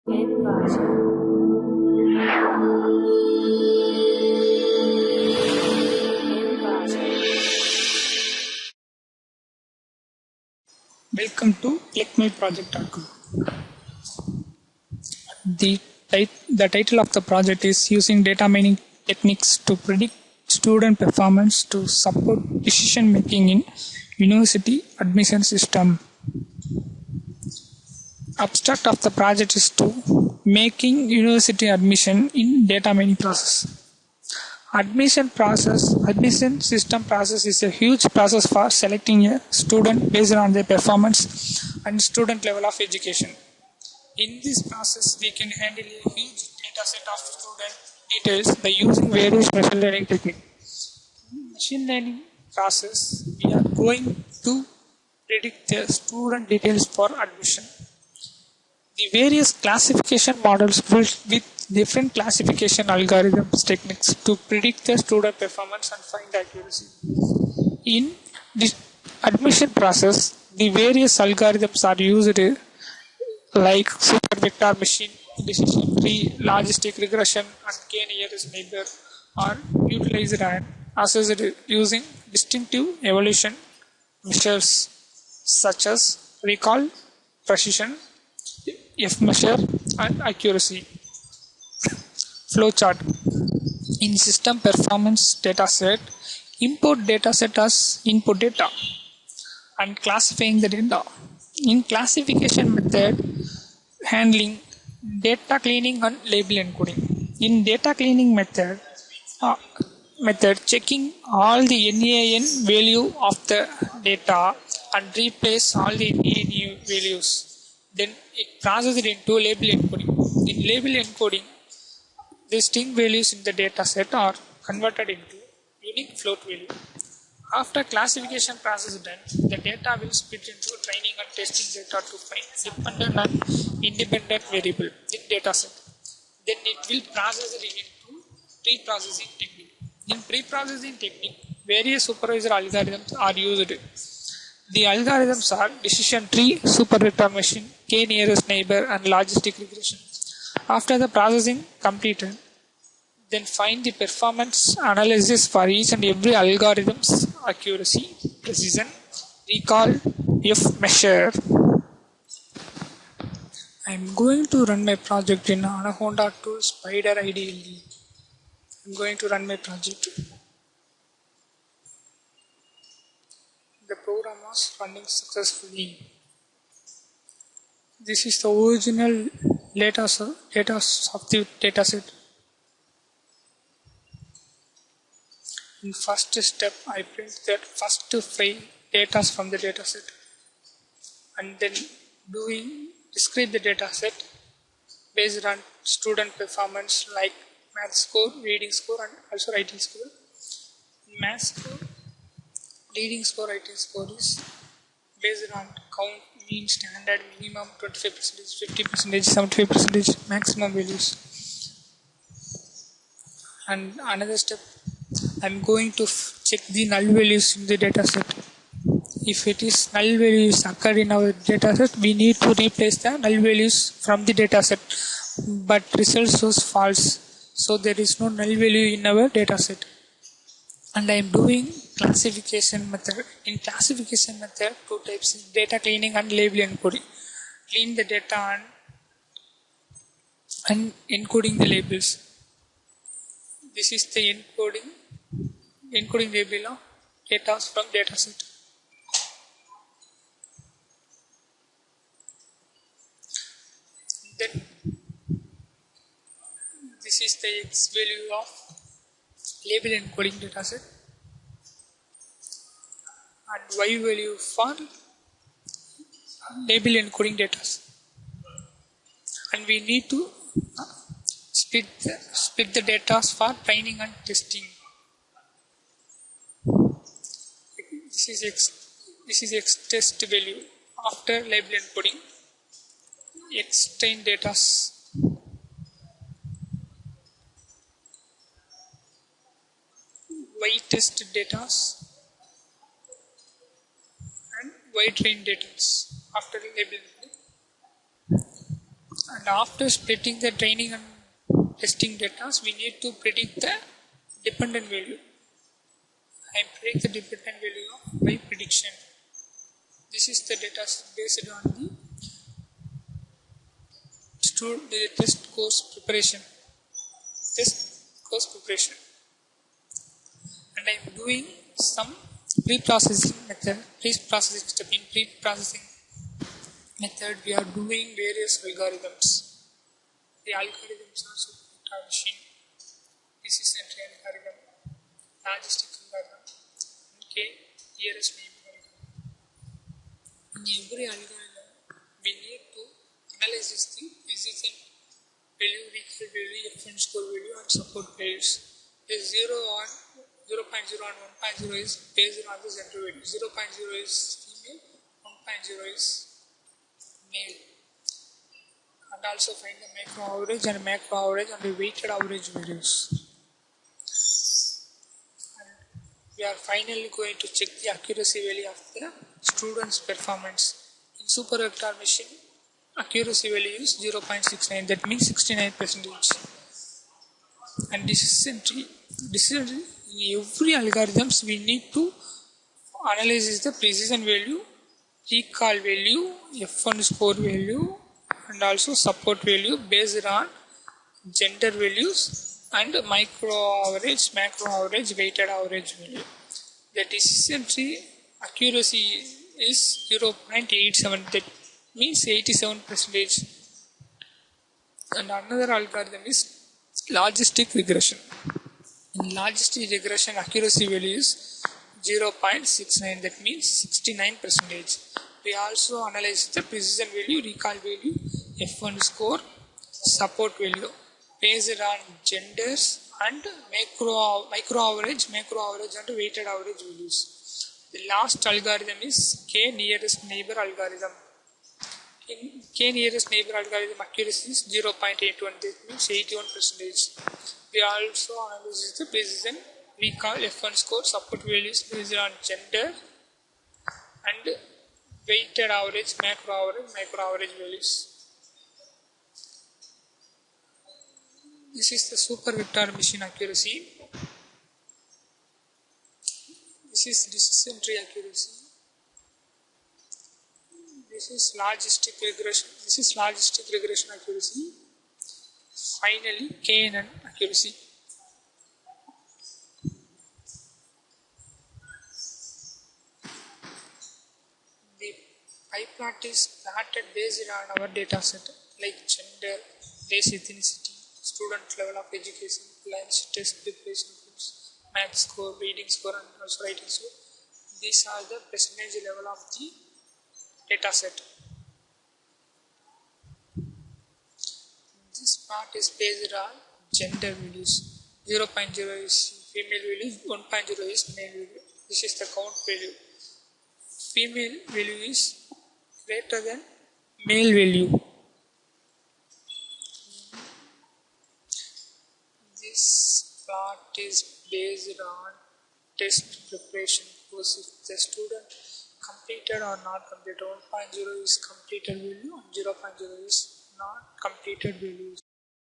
Welcome to clickmyproject.com. The title of the project is Using Data Mining Techniques to Predict Student Performance to Support Decision Making in University Admission System. Abstract of the project is to making university admission in data mining process. Admission system process is a huge process for selecting a student based on their performance and student level of education. In this process, we can handle a huge data set of student details by using various machine learning techniques. In machine learning process, we are going to predict the student details for admission. The various classification models built with different classification algorithms techniques to predict the student performance and find accuracy. In the admission process, the various algorithms are used like super vector machine decision tree, logistic regression, and k-nearest neighbor are utilized and assessed using distinctive evolution measures such as recall, precision, F-measure, and accuracy. Flowchart. In system performance dataset, import dataset as input data and classifying the data. In classification method, handling data cleaning and label encoding. In data cleaning method, checking all the NaN value of the data and replace all the NaN values. Then it processes it into label encoding. In label encoding, the string values in the data set are converted into unique float value. After classification process is done, the data will split into training and testing data to find dependent and independent variable in data set. Then it will process it into pre-processing technique. In pre-processing technique, various supervisor algorithms are used. The algorithms are decision tree, super vector machine, k-nearest neighbor, and logistic regression. After the processing completed, then find the performance analysis for each and every algorithm's accuracy, precision, recall, F-measure. I am going to run my project in Anaconda to Spider IDLE. I am going to run my project. The program was running successfully. This is the original data of the dataset. In first step, I print that first 5 data from the dataset, and then describe the dataset based on student performance like math score, reading score, and also writing score. In math score, reading score, writing score is based on count, mean, standard, minimum, 25%, 50%, 75% maximum values. And another step, I'm going to check the null values in the dataset. If it is null values occur in our dataset, we need to replace the null values from the dataset. But result shows false, so there is no null value in our dataset. And I am doing classification method. In classification method, 2 types: data cleaning and label encoding. Clean the data and encoding the labels. This is the encoding label of data from dataset. Then this is the X value of label encoding dataset and Y value for label encoding data. And we need to split the data for training and testing. This is X test value after label encoding. X train data, Y test data, and Y train data after label encoding. And after splitting the training and testing data, we need to predict the dependent value. I predict the dependent value of by prediction. This is the data based on the test course preparation. And I am doing some pre-processing step. In pre-processing method, we are doing various algorithms. The algorithms are super machine, decision tree algorithm, logistic algorithm, and nearest neighbor algorithm. In every algorithm, we need to analyze the decision value, recall value, F1 score value, and support values. The 0 and 1.0 is based on the center value. 0.0 is female, 1.0 is male. And also find the macro average and the weighted average values. And we are finally going to check the accuracy value of the student's performance. In super vector machine, accuracy value is 0.69, that means 69%. And decision tree, in every algorithms we need to analyze the precision value, recall value, F1 score value, and also support value based on gender values and micro average, macro average, weighted average value. The decision tree accuracy is 0.87, that means 87%. And another algorithm is logistic regression. In logistic regression, accuracy value is 0.69, that means 69%. We also analyze the precision value, recall value, F1 score, support value based on genders and micro average, macro average, and weighted average values. The last algorithm is K nearest neighbor algorithm. In K nearest neighbor algorithm, accuracy is 0.81, that means 81%. We also analyze the precision, recall, F1 score, support values based on gender and weighted average, macro average, micro average values. This is the super vector machine accuracy. This is decision tree accuracy. This is logistic regression accuracy. Finally, KNN accuracy. The pie plot is plotted based on our data set like gender, race, ethnicity, student level of education, lunch, test preparation tools, math score, reading score, and also writing score. These are the percentage level of the data set. This part is based on gender values. 0.0 is female value, 1.0 is male value. This is the count value. Female value is greater than male value. This plot is based on test preparation course. If the student completed or not completed, 1.0 is completed value and 0.0 is not completed values.